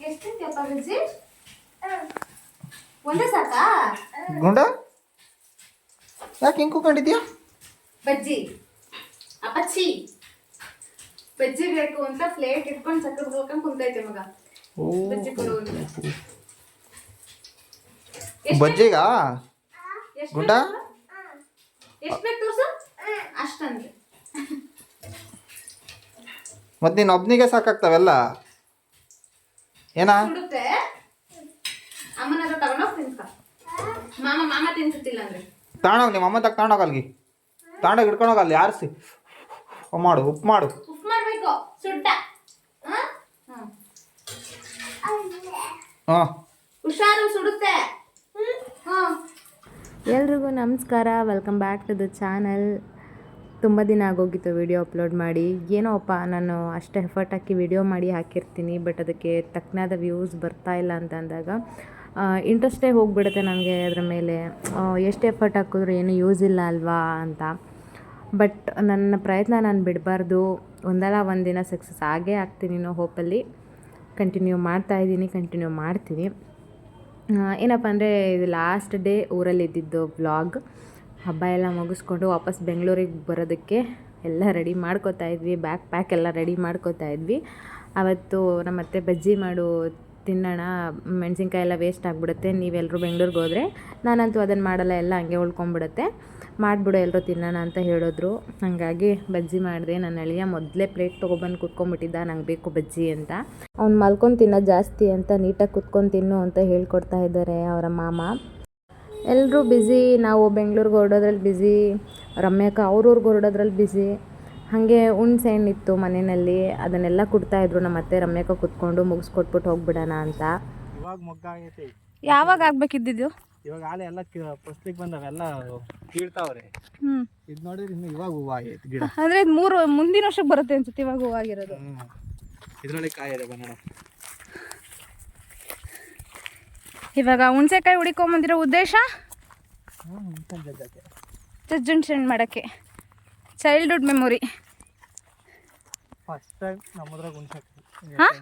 ಎಷ್ಟಂತಪ್ಪ ಬಜ್ಜಿ ಒಂದೇ ಸಾಕಾ ಗುಂಡ ಯಾಕೆ ಹಿಂಗೆ ಕೂಕೊಂಡಿದ್ಯಾ ಬಜ್ಜಿ ಅಪ್ಪಚ್ಚಿ ಬಜ್ಜಿ ಬೇಕು ಅಂತ ಪ್ಲೇಟ್ ಇಟ್ಕೊಂಡು ಸಕ್ಕರೆ ಬಿಡ್ಕೊಂಡು ಕುಂತೈತೆ ಮಗ ಬಜ್ಜಿ ಕೊಡು ಬಜ್ಜಿಗ ಗುಂಡ ಎಷ್ಟು ಬೇಕು ತೋರ್ಸು ಅಷ್ಟಂದ್ರೆ ಮತ್ತೆ ನೀನು ಒಬ್ನಿಗೆ ಸಾಕಾಗ್ತಾವೆಲ್ಲ ಏನಾ ಸುಡುತ್ತೆ ಅಮ್ಮನ ತಗೊಂಡೋಗಿ ತಿನ್ಕ ಮಾಮ ತಿನ್ಸುತ್ತಿಲ್ಲ ಅಂದ್ರೆ ತಾಣೋಗಿ ನಿಮ್ಮ ಅಮ್ಮ ತಗೊಂಡೋಗ ಅಲ್ಲಿಗೆ ತಾಂಡೋಗಿ ಹಿಡ್ಕೊಂಡೋಗ ಅಲ್ಲಿ ಯಾರಿಸಿ ಮಾಡು ಉಪ್ಪು ಮಾಡ್ಬೇಕು ಸುಟ್ಟ ಹಾಂ ಹುಷಾರು ಸುಡುತ್ತೆ. ಎಲ್ರಿಗೂ ನಮಸ್ಕಾರ, welcome back to the channel. ತುಂಬ ದಿನ ಆಗೋಗಿತ್ತು ವಿಡಿಯೋ ಅಪ್ಲೋಡ್ ಮಾಡಿ. ಏನೋ ಅಪ್ಪ ನಾನು ಅಷ್ಟು ಎಫರ್ಟ್ ಹಾಕಿ ವಿಡಿಯೋ ಮಾಡಿ ಹಾಕಿರ್ತೀನಿ, ಬಟ್ ಅದಕ್ಕೆ ತಕ್ಕನಾದ ವ್ಯೂಸ್ ಬರ್ತಾ ಇಲ್ಲ ಅಂತ ಅಂದಾಗ ಇಂಟ್ರೆಸ್ಟೇ ಹೋಗಿಬಿಡುತ್ತೆ ನನಗೆ ಅದರ ಮೇಲೆ. ಎಷ್ಟು ಎಫರ್ಟ್ ಹಾಕಿದ್ರು ಏನೂ ಯೂಸ್ ಇಲ್ಲ ಅಲ್ವಾ ಅಂತ. ಬಟ್ ನನ್ನ ಪ್ರಯತ್ನ ನಾನು ಬಿಡಬಾರ್ದು, ಒಂದಲ್ಲ ಒಂದಿನ ಸಕ್ಸಸ್ ಆಗೇ ಆಗ್ತೀನಿ ಅನ್ನೋ ಹೋಪಲ್ಲಿ ಕಂಟಿನ್ಯೂ ಮಾಡ್ತೀನಿ. ಏನಪ್ಪ ಅಂದರೆ ಇದು ಲಾಸ್ಟ್ ಡೇ ಊರಲ್ಲಿದ್ದಿದ್ದು ವ್ಲಾಗ್. ಹಬ್ಬ ಎಲ್ಲ ಮುಗಿಸ್ಕೊಂಡು ವಾಪಸ್ ಬೆಂಗಳೂರಿಗೆ ಬರೋದಕ್ಕೆ ಎಲ್ಲ ರೆಡಿ ಮಾಡ್ಕೋತಾ ಇದ್ವಿ, ಬ್ಯಾಗ್ ಪ್ಯಾಕ್ ಎಲ್ಲ ರೆಡಿ ಮಾಡ್ಕೋತಾ ಇದ್ವಿ. ಅವತ್ತು ನಮ್ಮ ಅತ್ತೆ ಬಜ್ಜಿ ಮಾಡು ತಿನ್ನೋಣ, ಮೆಣಸಿನ್ಕಾಯಿ ಎಲ್ಲ ವೇಸ್ಟ್ ಆಗಿಬಿಡುತ್ತೆ, ನೀವೆಲ್ಲರೂ ಬೆಂಗಳೂರಿಗೆ ಹೋದರೆ, ನಾನಂತೂ ಅದನ್ನು ಮಾಡಲ್ಲ, ಎಲ್ಲ ಹಂಗೆ ಉಳ್ಕೊಂಬಿಡುತ್ತೆ, ಮಾಡಿಬಿಡು ಎಲ್ಲರೂ ತಿನ್ನೋಣ ಅಂತ ಹೇಳಿದ್ರು. ಹಾಗಾಗಿ ಬಜ್ಜಿ ಮಾಡಿದೆ. ನನ್ನ ಅಳಿಯ ಮೊದಲೇ ಪ್ಲೇಟ್ ತೊಗೊಬಂದು ಕುತ್ಕೊಂಡ್ಬಿಟ್ಟಿದ್ದ, ನಂಗೆ ಬೇಕು ಬಜ್ಜಿ ಅಂತ. ಅವ್ನು ಮಲ್ಕೊಂಡು ತಿನ್ನೋದು ಜಾಸ್ತಿ ಅಂತ ನೀಟಾಗಿ ಕುತ್ಕೊಂಡು ತಿನ್ನು ಅಂತ ಹೇಳ್ಕೊಡ್ತಾ ಇದ್ದಾರೆ ಅವರ ಮಾಮ. ಎಲ್ಲರೂ ಬ್ಯುಸಿ, ನಾವು ಬೆಂಗಳೂರಿಗೆ ಹೊರಡೋದ್ರಲ್ಲಿ ಬ್ಯುಸಿ, ರಮ್ಯಕ್ಕ ಅವ್ರವ್ರಿಗೆ ಹೊರಡೋದ್ರಲ್ಲಿ ಬ್ಯುಸಿ. ಹಾಗೆ ಹುಣ್ಸೆ ಹಣ್ಣಿತ್ತು ಮನೆಯಲ್ಲಿ, ಅದನ್ನೆಲ್ಲ ಕೊಡ್ತಾಯಿದ್ರು ನಮ್ಮ ಅತ್ತೆ. ರಮ್ಯಕ್ಕ ಕುತ್ಕೊಂಡು ಮುಗಿಸ್ಕೊಟ್ಬಿಟ್ಟು ಹೋಗ್ಬಿಡೋಣ ಅಂತ. ಇವಾಗ ಮೊಗ್ಗಾಗೈತೆ. ಯಾವಾಗ ಆಗ್ಬೇಕಿದ್ದು? ಇವಾಗ ಆಲೆ ಎಲ್ಲ ಫಸ್ಟಿಗೆ ಬಂದವೆಲ್ಲ ಕೀಳ್ತಾವ್ರೆ. ಇದು ನೋಡಿದ್ರೆ ಇನ್ನು ಇವಾಗ ಹೂವು ಆಗೈತೆ ಗಿಡ. ಅಂದರೆ ಇದು ಮುಂದಿನ ವರ್ಷಕ್ಕೆ ಬರುತ್ತೆ ಅನ್ಸುತ್ತೆ ಇವಾಗ ಹೂವಾಗಿರೋದು. ಇದರಲ್ಲಿ ಕಾಯಿದೆ ಬನ್ನಡ. ಇವಾಗ ಹುಣಸೆಕಾಯಿ ಹುಡಿಕೊಂಬಂದಿರೋ ಉದ್ದೇಶ ಜಜ್ಜುಣ್ಸೆಹಣ್ಣು ಮಾಡೋಕ್ಕೆ. Childhood memory. ಫಸ್ಟ್ ಟೈಮ್ ನಮ್ಮದ್ರಾಗ ಹುಣಸೆಕಾಯಿ.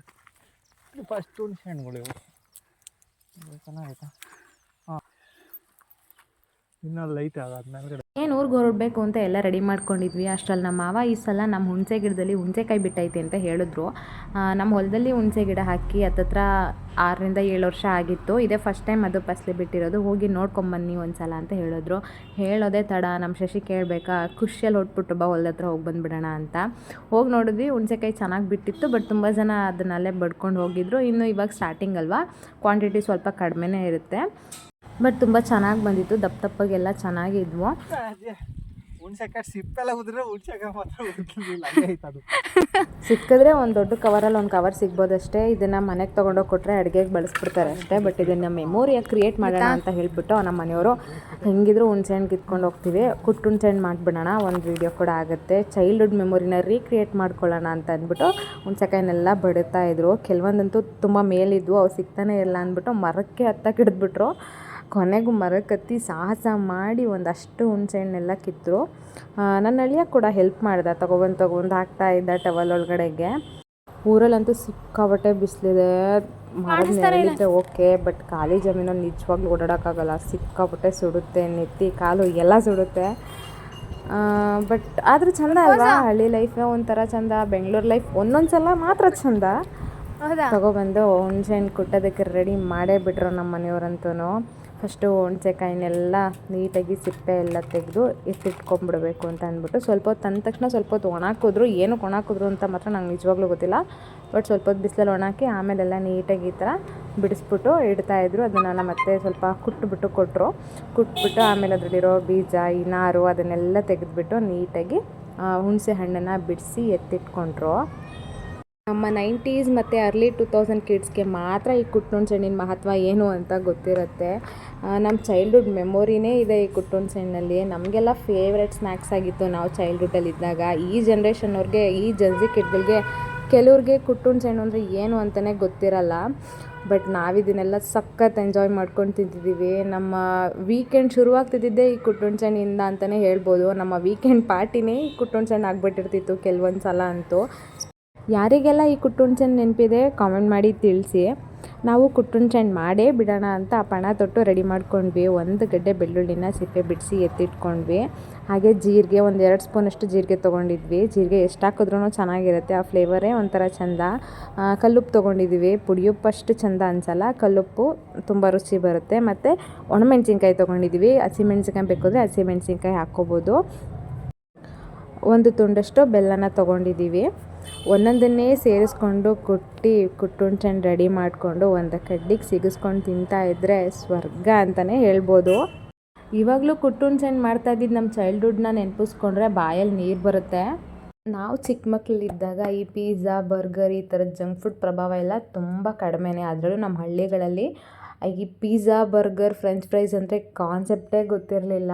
ಫಸ್ಟ್ ಹುಣಸೆಹಣ್ಣುಗಳು ಇವು ಚೆನ್ನಾಗೈತಾ? ಹಾಂ, ಇನ್ನೊಂದು ಐತೆ ಅದಾದ್ಮೇಲೆ ಏನು ಊರಿಗೆ ಹೊರಡಬೇಕು ಅಂತ ಎಲ್ಲ ರೆಡಿ ಮಾಡ್ಕೊಂಡಿದ್ವಿ. ಅಷ್ಟರಲ್ಲಿ ನಮ್ಮ ಮಾವ ಈ ಸಲ ನಮ್ಮ ಹುಣಸೆ ಗಿಡದಲ್ಲಿ ಹುಣಸೆಕಾಯಿ ಬಿಟ್ಟೈತೆ ಅಂತ ಹೇಳಿದ್ರು. ನಮ್ಮ ಹೊಲದಲ್ಲಿ ಹುಣಸೆ ಗಿಡ ಹಾಕಿ ಹತ್ತತ್ರ 6-7 ವರ್ಷ ಆಗಿತ್ತು. ಇದೇ ಫಸ್ಟ್ ಟೈಮ್ ಅದು ಫಸಲು ಬಿಟ್ಟಿರೋದು. ಹೋಗಿ ನೋಡ್ಕೊಂಬನ್ನಿ ಒಂದು ಸಲ ಅಂತ ಹೇಳಿದ್ರು. ಹೇಳೋದೇ ತಡ, ನಮ್ಮ ಶಶಿ ಕೇಳಬೇಕಾ, ಖುಷಿಯಲ್ಲಿ ಹೊಟ್ಬಿಟ್ಟು ಬಾ ಹೊಲದ ಹತ್ರ ಹೋಗಿ ಬಂದುಬಿಡೋಣ ಅಂತ. ಹೋಗಿ ನೋಡಿದ್ವಿ, ಹುಣಸೆಕಾಯಿ ಚೆನ್ನಾಗಿ ಬಿಟ್ಟಿತ್ತು. ಬಟ್ ತುಂಬ ಜನ ಅದನ್ನಲ್ಲೇ ಬಡ್ಕೊಂಡು ಹೋಗಿದ್ರು. ಇನ್ನು ಇವಾಗ ಸ್ಟಾರ್ಟಿಂಗ್ ಅಲ್ವಾ, ಕ್ವಾಂಟಿಟಿ ಸ್ವಲ್ಪ ಕಡಿಮೆನೇ ಇರುತ್ತೆ. ಬಟ್ ತುಂಬ ಚೆನ್ನಾಗಿ ಬಂದಿತ್ತು, ದಪ್ಪಗೆಲ್ಲ ಚೆನ್ನಾಗಿದ್ವು. ಹುಣಸೆಕಾಯಿ ಸಿಪ್ಪೆಲ್ಲ ಉದ್ರೆ ಹುಣಸೆಕಾಯಿ ಮಾತ್ರ ಉದ್ದಿಲ್ಲ. ಸಿಕ್ಕಿದ್ರೆ ಒಂದು ದೊಡ್ಡ ಕವರಲ್ಲಿ ಒಂದು ಕವರ್ ಸಿಗ್ಬೋದಷ್ಟೇ. ಇದನ್ನು ಮನೆಗೆ ತೊಗೊಂಡೋಗಿ ಕೊಟ್ಟರೆ ಅಡುಗೆಗೆ ಬಳಸ್ಬಿಡ್ತಾರೆ ಅಷ್ಟೇ. ಬಟ್ ಇದನ್ನು ಮೆಮೋರಿಯಾಗಿ ಕ್ರಿಯೇಟ್ ಮಾಡೋಣ ಅಂತ ಹೇಳಿಬಿಟ್ಟು ನಮ್ಮ ಮನೆಯವರು, ಹೆಂಗಿದ್ರು ಹುಣಸೆಹಣ್ಣು ಕಿತ್ಕೊಂಡು ಹೋಗ್ತೀವಿ, ಕುಟ್ಟು ಹುಣಸೆಹಣ್ಣು ಮಾಡಿಬಿಡೋಣ, ಒಂದು ವೀಡಿಯೋ ಕೂಡ ಆಗುತ್ತೆ, ಚೈಲ್ಡ್ಹುಡ್ ಮೆಮೊರಿನ ರೀಕ್ರಿಯೇಟ್ ಮಾಡ್ಕೊಳ್ಳೋಣ ಅಂತ ಅಂದ್ಬಿಟ್ಟು ಹುಣಸೆಕಾಯಿನೆಲ್ಲ ಬಡಿತಾ ಇದ್ರು. ಕೆಲವೊಂದಂತೂ ತುಂಬ ಮೇಲಿದ್ವು, ಅವು ಸಿಗ್ತಾನೆ ಇಲ್ಲ ಅಂದ್ಬಿಟ್ಟು ಮರಕ್ಕೆ ಹತ್ತಕ್ಕೆ ಹಿಡಿದ್ಬಿಟ್ರು. ಕೊನೆಗೂ ಮರಕ್ಕೆ ಹತ್ತಿ ಸಾಹಸ ಮಾಡಿ ಒಂದಷ್ಟು ಹುಣಸೆಹಣ್ಣೆಲ್ಲ ಕಿತ್ತರು. ನನ್ನ ಅಳಿಯ ಕೂಡ ಹೆಲ್ಪ್ ಮಾಡ್ದೆ, ತೊಗೊಬಂದು ಹಾಕ್ತಾ ಇದ್ದ ಟವಲ್ ಒಳಗಡೆಗೆ. ಊರಲ್ಲಂತೂ ಸಿಕ್ಕಾಬಟ್ಟೆ ಬಿಸಿಲಿದೆ. ಮರದ ನೆರಳಿದ್ರೆ ಓಕೆ, ಬಟ್ ಖಾಲಿ ಜಮೀನಲ್ಲಿ ನಿಜವಾಗ್ಲೂ ಓಡಾಡೋಕ್ಕಾಗಲ್ಲ, ಸಿಕ್ಕಾಬಟ್ಟೆ ಸುಡುತ್ತೆ, ನೆತ್ತಿ ಕಾಲು ಎಲ್ಲ ಸುಡುತ್ತೆ. ಬಟ್ ಆದರೂ ಚೆಂದ ಅಲ್ವಾ, ಹಳ್ಳಿ ಲೈಫೇ ಒಂಥರ ಚೆಂದ, ಬೆಂಗಳೂರು ಲೈಫ್ ಒಂದೊಂದು ಸಲ ಮಾತ್ರ ಚೆಂದ. ತೊಗೊಬಂದು ಹುಣಸೆಹಣ್ಣು ಕುಟ್ಟೋದಕ್ಕೆ ರೆಡಿ ಮಾಡೇ ಬಿಟ್ರು ನಮ್ಮ ಮನೆಯವರಂತೂ. ಫಸ್ಟು ಹುಣಸೆಕಾಯಿನೆಲ್ಲ ನೀಟಾಗಿ ಸಿಪ್ಪೆ ಎಲ್ಲ ತೆಗೆದು ಎತ್ತಿಟ್ಕೊಂಡ್ಬಿಡ್ಬೇಕು ಅಂತ ಅಂದ್ಬಿಟ್ಟು ಸ್ವಲ್ಪ ಹೊತ್ತು ತಂದ ತಕ್ಷಣ ಸ್ವಲ್ಪ ಹೊತ್ತು ಒಣಾಕಿದ್ರು. ಏನಕ್ಕೆ ಒಣಾಕಿದ್ರು ಅಂತ ಮಾತ್ರ ನಂಗೆ ನಿಜವಾಗ್ಲೂ ಗೊತ್ತಿಲ್ಲ. ಬಟ್ ಸ್ವಲ್ಪ ಹೊತ್ತು ಬಿಸಿಲಲ್ಲಿ ಒಣಾಕಿ ಆಮೇಲೆಲ್ಲ ನೀಟಾಗಿ ಈ ಥರ ಬಿಡಿಸ್ಬಿಟ್ಟು ಇಡ್ತಾಯಿದ್ರು. ಅದನ್ನು ಮತ್ತೆ ಸ್ವಲ್ಪ ಕುಟ್ಬಿಟ್ಟು ಆಮೇಲೆ ಅದರಲ್ಲಿರೋ ಬೀಜ, ಈ ನಾರು ಅದನ್ನೆಲ್ಲ ತೆಗೆದುಬಿಟ್ಟು ನೀಟಾಗಿ ಹುಣಸೆ ಹಣ್ಣನ್ನು ಬಿಡಿಸಿ ಎತ್ತಿಟ್ಕೊಂಡ್ರು. ನಮ್ಮ 90s ಮತ್ತು ಅರ್ಲಿ 2000 ಕಿಡ್ಸ್ಗೆ ಮಾತ್ರ ಈ ಕುಟ್ಟು ಹುಣಸೆಹಣ್ಣಿನ ಮಹತ್ವ ಏನು ಅಂತ ಗೊತ್ತಿರುತ್ತೆ. ನಮ್ಮ ಚೈಲ್ಡ್ಹುಡ್ ಮೆಮೊರಿನೇ ಇದೆ ಈ ಕುಟ್ಟು ಹುಣಸೆಹಣ್ಣಲ್ಲಿ. ನಮಗೆಲ್ಲ ಫೇವ್ರೆಟ್ ಸ್ನ್ಯಾಕ್ಸ್ ಆಗಿತ್ತು ನಾವು ಚೈಲ್ಡ್ಹುಡ್ಡಲ್ಲಿದ್ದಾಗ. ಈ ಜನ್ರೇಷನ್ನವ್ರಿಗೆ, ಈ ಜನ್ಸಿ ಕಿಡ್ಗಳಿಗೆ ಕೆಲವ್ರಿಗೆ ಕುಟ್ಟು ಹುಣಸೆಹಣ್ಣು ಅಂದರೆ ಏನು ಅಂತಲೇ ಗೊತ್ತಿರಲ್ಲ. ಬಟ್ ನಾವಿದನ್ನೆಲ್ಲ ಸಖತ್ ಎಂಜಾಯ್ ಮಾಡ್ಕೊಂಡು ತಿಂತಿದ್ದೀವಿ. ನಮ್ಮ ವೀಕೆಂಡ್ ಶುರುವಾಗ್ತಿದ್ದಿದ್ದೇ ಈ ಕುಟ್ಟು ಹುಣಸೆಹಣ್ಣಿಂದ ಅಂತಲೇ ಹೇಳ್ಬೋದು. ನಮ್ಮ ವೀಕೆಂಡ್ ಪಾರ್ಟಿನೇ ಈ ಕುಟ್ಟು ಹುಣಸೆಹಣ್ಣು ಆಗಿಬಿಟ್ಟಿರ್ತಿತ್ತು ಕೆಲವೊಂದು ಸಲ ಅಂತೂ. ಯಾರಿಗೆಲ್ಲ ಈ ಕುಟ್ಟು ಹುಣಸೆಹಣ್ಣು ನೆನಪಿದೆ ಕಾಮೆಂಟ್ ಮಾಡಿ ತಿಳಿಸಿ. ನಾವು ಕುಟ್ಟುಣ್ಸೆಹಣ್ಣು ಮಾಡೇ ಬಿಡೋಣ ಅಂತ ಪಣ ತೊಟ್ಟು ರೆಡಿ ಮಾಡ್ಕೊಂಡ್ವಿ. 1 ಗಡ್ಡೆ ಬೆಳ್ಳುಳ್ಳಿನ ಸಿಪ್ಪೆ ಬಿಡಿಸಿ ಎತ್ತಿಟ್ಕೊಂಡ್ವಿ. ಹಾಗೆ ಜೀರಿಗೆ 1-2 ಸ್ಪೂನಷ್ಟು ಜೀರಿಗೆ ತೊಗೊಂಡಿದ್ವಿ. ಜೀರಿಗೆ ಎಷ್ಟು ಹಾಕಿದ್ರೂ ಚೆನ್ನಾಗಿರುತ್ತೆ, ಆ ಫ್ಲೇವರೇ ಒಂಥರ ಚೆಂದ. ಕಲ್ಲುಪ್ಪು ತೊಗೊಂಡಿದ್ವಿ. ಪುಡಿಯುಪ್ಪು ಅಷ್ಟು ಚೆಂದ ಅನಿಸಲ್ಲ, ಕಲ್ಲುಪ್ಪು ತುಂಬ ರುಚಿ ಬರುತ್ತೆ. ಮತ್ತು ಒಣಮೆಣ್ಸಿನ್ಕಾಯಿ ತೊಗೊಂಡಿದ್ವಿ. ಹಸಿಮೆಣ್ಸಿನ್ಕಾಯಿ ಬೇಕಾದರೆ ಹಸಿಮೆಣ್ಸಿನ್ಕಾಯಿ ಹಾಕ್ಕೋಬೋದು. 1 ತುಂಡಷ್ಟು ಬೆಲ್ಲನ ತೊಗೊಂಡಿದ್ದೀವಿ. ಒಂದೊಂದನ್ನೇ ಸೇರಿಸ್ಕೊಂಡು ಕುಟ್ಟುಣ್ಸೆಹಣ್ಣು ರೆಡಿ ಮಾಡಿಕೊಂಡು ಒಂದು ಕಡ್ಡಿಗೆ ಸಿಗಿಸ್ಕೊಂಡು ತಿಂತಾಯಿದ್ರೆ ಸ್ವರ್ಗ ಅಂತಲೇ ಹೇಳ್ಬೋದು. ಇವಾಗಲೂ ಕುಟ್ಟುಣ್ಸೆಹಣ್ಣು ಮಾಡ್ತಾಯಿದ್ದು ನಮ್ಮ ಚೈಲ್ಡ್ಹುಡ್ನ ನೆನಪಿಸ್ಕೊಂಡ್ರೆ ಬಾಯಲ್ಲಿ ನೀರು ಬರುತ್ತೆ. ನಾವು ಚಿಕ್ಕ ಮಕ್ಕಳಿದ್ದಾಗ ಈ ಪಿಜ್ಜಾ, ಬರ್ಗರ್ ಈ ಥರದ ಜಂಕ್ ಫುಡ್ ಪ್ರಭಾವ ಎಲ್ಲ ತುಂಬ ಕಡಿಮೆನೇ. ಅದರಲ್ಲೂ ನಮ್ಮ ಹಳ್ಳಿಗಳಲ್ಲಿ ಈ ಪಿಜ್ಜಾ, ಬರ್ಗರ್, ಫ್ರೆಂಚ್ ಫ್ರೈಸ್ ಅಂದರೆ ಕಾನ್ಸೆಪ್ಟೇ ಗೊತ್ತಿರಲಿಲ್ಲ.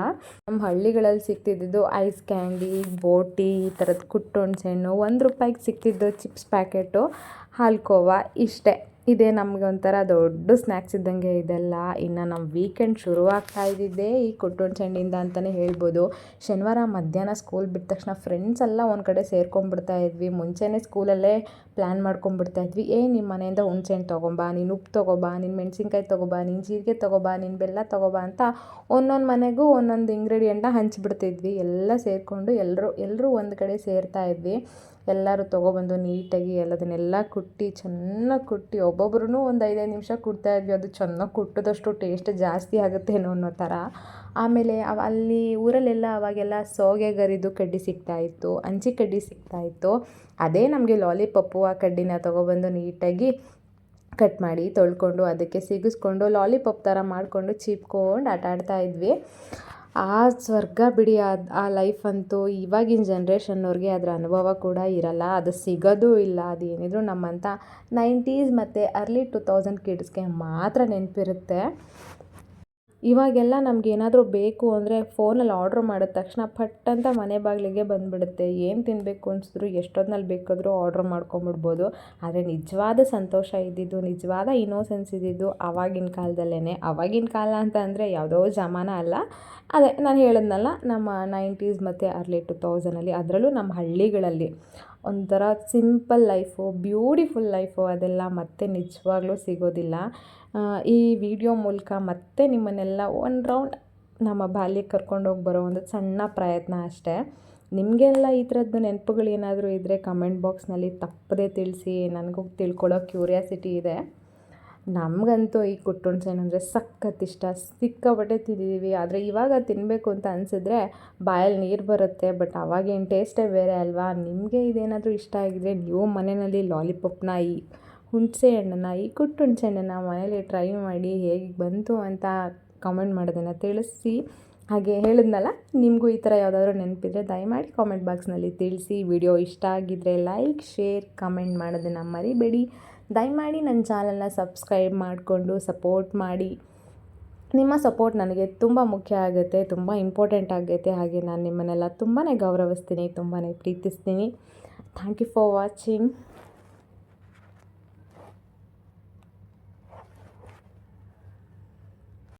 ನಮ್ಮ ಹಳ್ಳಿಗಳಲ್ಲಿ ಸಿಗ್ತಿದ್ದು ಐಸ್ ಕ್ಯಾಂಡಿ, ಬೋಟಿ, ಈ ಥರದ್ದು ಕುಟ್ಟುಣ್ಸೆಹಣ್ಣು, ₹1 ಸಿಗ್ತಿದ್ದು ಚಿಪ್ಸ್ ಪ್ಯಾಕೆಟು, ಹಾಲ್ಕೋವಾ ಇಷ್ಟೇ. ಇದೇ ನಮ್ಗೆ ಒಂಥರ ದೊಡ್ಡ ಸ್ನ್ಯಾಕ್ಸ್ ಇದ್ದಂಗೆ ಇದೆಲ್ಲ. ಇನ್ನು ನಮ್ಮ ವೀಕೆಂಡ್ ಶುರುವಾಗ್ತಾ ಇದ್ದಿದ್ದೇ ಈ ಕುಟ್ಟುಣ್ಸೆಹಣ್ಣಿಂದ ಅಂತಲೇ ಹೇಳ್ಬೋದು. ಶನಿವಾರ ಮಧ್ಯಾಹ್ನ ಸ್ಕೂಲ್ ಬಿಟ್ಟ ತಕ್ಷಣ ಫ್ರೆಂಡ್ಸ್ ಎಲ್ಲ ಒಂದು ಕಡೆ ಸೇರ್ಕೊಂಡ್ಬಿಡ್ತಾ ಇದ್ವಿ. ಮುಂಚೆನೇ ಸ್ಕೂಲಲ್ಲೇ ಪ್ಲ್ಯಾನ್ ಮಾಡ್ಕೊಂಡ್ಬಿಡ್ತಾ ಇದ್ವಿ. ನಿಮ್ಮ ಮನೆಯಿಂದ ಹುಣ್ಸೆಹಣ್ಣು ತೊಗೊಂಬಾ, ನೀನು ಉಪ್ಪು ತೊಗೊಬಾ, ನೀನು ಮೆಣಸಿನ್ಕಾಯಿ ತೊಗೊಬಾ, ನೀನು ಜೀರಿಗೆ ತೊಗೊಬಾ, ನೀನು ಬೆಲ್ಲ ತೊಗೊಬಾ ಅಂತ ಒಂದೊಂದು ಮನೆಗೂ ಒಂದೊಂದು ಇಂಗ್ರೀಡಿಯೆಂಟ್ನ ಹಂಚಿಬಿಡ್ತಿದ್ವಿ. ಎಲ್ಲ ಸೇರಿಕೊಂಡು ಎಲ್ಲರೂ ಒಂದು ಕಡೆ ಸೇರ್ತಾ ಇದ್ವಿ. ಎಲ್ಲರೂ ತೊಗೊಬಂದು ನೀಟಾಗಿ ಅದನ್ನೆಲ್ಲ ಚೆನ್ನಾಗಿ ಕುಟ್ಟಿ ಒಬ್ಬೊಬ್ರೂ ಒಂದು 5-5 ನಿಮಿಷ ಕುಟ್ತಾಯಿದ್ವಿ. ಅದು ಚೆನ್ನಾಗಿ ಕುಟ್ಟಿದಷ್ಟು ಟೇಸ್ಟ್ ಜಾಸ್ತಿ ಆಗುತ್ತೇನೋ ಅನ್ನೋ ಥರ. ಆಮೇಲೆ ಅಲ್ಲಿ ಊರಲ್ಲೆಲ್ಲ ಅವಾಗೆಲ್ಲ ಸೋಗೆಗರಿದು ಕಡ್ಡಿ ಸಿಗ್ತಾಯಿತ್ತು, ಹಂಚಿ ಕಡ್ಡಿ ಸಿಗ್ತಾಯಿತ್ತು. ಅದೇ ನಮಗೆ ಲಾಲಿಪಾಪು. ಆ ಕಡ್ಡಿನ ತೊಗೊಬಂದು ನೀಟಾಗಿ ಕಟ್ ಮಾಡಿ ತೊಳ್ಕೊಂಡು ಅದಕ್ಕೆ ಸಿಗಿಸ್ಕೊಂಡು ಲಾಲಿಪಾಪ್ ಥರ ಮಾಡಿಕೊಂಡು ಚೀಪ್ಕೊಂಡು ಆಟ ಆಡ್ತಾಯಿದ್ವಿ. ಆ ಸ್ವರ್ಗ ಬಿಡಿ. ಆ ಲೈಫ್ ಅಂತೂ ಇವಾಗಿನ ಜನ್ರೇಷನ್ನವ್ರಿಗೆ ಅದರ ಅನುಭವ ಕೂಡ ಇರಲ್ಲ, ಅದು ಸಿಗೋದೂ ಇಲ್ಲ. ಅದು ಏನಿದ್ರು ನಮ್ಮಂಥ 90s ಮತ್ತು ಅರ್ಲಿ 2000 ಕಿಡ್ಸ್ಗೆ ಮಾತ್ರ ನೆನಪಿರುತ್ತೆ. ಇವಾಗೆಲ್ಲ ನಮಗೇನಾದರೂ ಬೇಕು ಅಂದರೆ ಫೋನಲ್ಲಿ ಆರ್ಡ್ರ್ ಮಾಡಿದ ತಕ್ಷಣ ಪಟ್ ಅಂತ ಮನೆ ಬಾಗಿಲಿಗೆ ಬಂದುಬಿಡುತ್ತೆ. ಏನು ತಿನ್ನಬೇಕು ಅನಿಸಿದ್ರು ಎಷ್ಟೊತ್ತಿನಲ್ಲಿ ಬೇಕಾದರೂ ಆರ್ಡ್ರ್ ಮಾಡ್ಕೊಂಬಿಡ್ಬೋದು. ಆದರೆ ನಿಜವಾದ ಸಂತೋಷ ಇದ್ದಿದ್ದು, ನಿಜವಾದ ಇನ್ನೋಸೆನ್ಸ್ ಇದ್ದಿದ್ದು ಆವಾಗಿನ ಕಾಲದಲ್ಲೇ. ಆವಾಗಿನ ಕಾಲ ಅಂತ ಅಂದರೆ ಯಾವುದೋ ಜಮಾನ ಅಲ್ಲ, ಅದೇ ನಾನು ಹೇಳಿದ್ನಲ್ಲ ನಮ್ಮ 90s ಮತ್ತು ಅರ್ಲಿ 2000ಅಲ್ಲಿ. ಅದರಲ್ಲೂ ನಮ್ಮ ಹಳ್ಳಿಗಳಲ್ಲಿ ಒಂಥರ ಸಿಂಪಲ್ ಲೈಫು, ಬ್ಯೂಟಿಫುಲ್ ಲೈಫು. ಅದೆಲ್ಲ ಮತ್ತೆ ನಿಜವಾಗ್ಲೂ ಸಿಗೋದಿಲ್ಲ. ಈ ವಿಡಿಯೋ ಮೂಲಕ ಮತ್ತೆ ನಿಮ್ಮನ್ನೆಲ್ಲ ಒಂದು ರೌಂಡ್ ನಮ್ಮ ಬಾಲ್ಯಕ್ಕೆ ಕರ್ಕೊಂಡೋಗಿ ಬರೋ ಒಂದು ಸಣ್ಣ ಪ್ರಯತ್ನ ಅಷ್ಟೇ. ನಿಮಗೆಲ್ಲ ಈ ಥರದ್ದು ನೆನಪುಗಳೇನಾದರೂ ಇದ್ದರೆ ಕಮೆಂಟ್ ಬಾಕ್ಸ್ನಲ್ಲಿ ತಪ್ಪದೇ ತಿಳಿಸಿ. ನನಗೂ ತಿಳ್ಕೊಳ್ಳೋ ಕ್ಯೂರಿಯಾಸಿಟಿ ಇದೆ. ನಮಗಂತೂ ಈ ಕುಟ್ಟುಣ್ಸೆಹಣ್ಣು ಅಂದರೆ ಸಖತ್ ಇಷ್ಟ, ಸಿಕ್ಕಾಪಟ್ಟೆ ತಿಂದಿದ್ದೀವಿ. ಆದರೆ ಇವಾಗ ತಿನ್ನಬೇಕು ಅಂತ ಅನಿಸಿದ್ರೆ ಬಾಯಲ್ಲಿ ನೀರು ಬರುತ್ತೆ. ಬಟ್ ಅವಾಗೇನು ಟೇಸ್ಟೇ ಬೇರೆ ಅಲ್ವಾ. ನಿಮಗೆ ಇದೇನಾದರೂ ಇಷ್ಟ ಆಗಿದ್ರೆ ನೀವು ಮನೆಯಲ್ಲಿ ಲಾಲಿಪಾಪ್ನ, ಈ ಹುಣಸೆಹಣ್ಣನ್ನು, ಈ ಕುಟ್ಟುಣ್ಸೆಹಣ್ಣನ್ನು ಮನೇಲಿ ಟ್ರೈ ಮಾಡಿ ಹೇಗೆ ಬಂತು ಅಂತ ಕಾಮೆಂಟ್ ಮಾಡೋದನ್ನು ತಿಳಿಸಿ. ಹಾಗೆ ಹೇಳಿದ್ನಲ್ಲ, ನಿಮಗೂ ಈ ಥರ ಯಾವುದಾದ್ರೂ ನೆನಪಿದ್ರೆ ದಯಮಾಡಿ ಕಾಮೆಂಟ್ ಬಾಕ್ಸ್ನಲ್ಲಿ ತಿಳಿಸಿ. ವಿಡಿಯೋ ಇಷ್ಟ ಆಗಿದ್ದರೆ ಲೈಕ್, ಶೇರ್, ಕಮೆಂಟ್ ಮಾಡೋದನ್ನು ಮರಿಬೇಡಿ. ದಯಮಾಡಿ ನನ್ನ ಚಾನಲ್ನ ಸಬ್ಸ್ಕ್ರೈಬ್ ಮಾಡಿಕೊಂಡು ಸಪೋರ್ಟ್ ಮಾಡಿ. ನಿಮ್ಮ ಸಪೋರ್ಟ್ ನನಗೆ ತುಂಬ ಮುಖ್ಯ ಆಗುತ್ತೆ, ತುಂಬ ಇಂಪಾರ್ಟೆಂಟ್ ಆಗುತ್ತೆ. ಹಾಗೆ ನಾನು ನಿಮ್ಮನ್ನೆಲ್ಲ ತುಂಬಾ ಗೌರವಿಸ್ತೀನಿ, ತುಂಬಾ ಪ್ರೀತಿಸ್ತೀನಿ. Thank you for watching.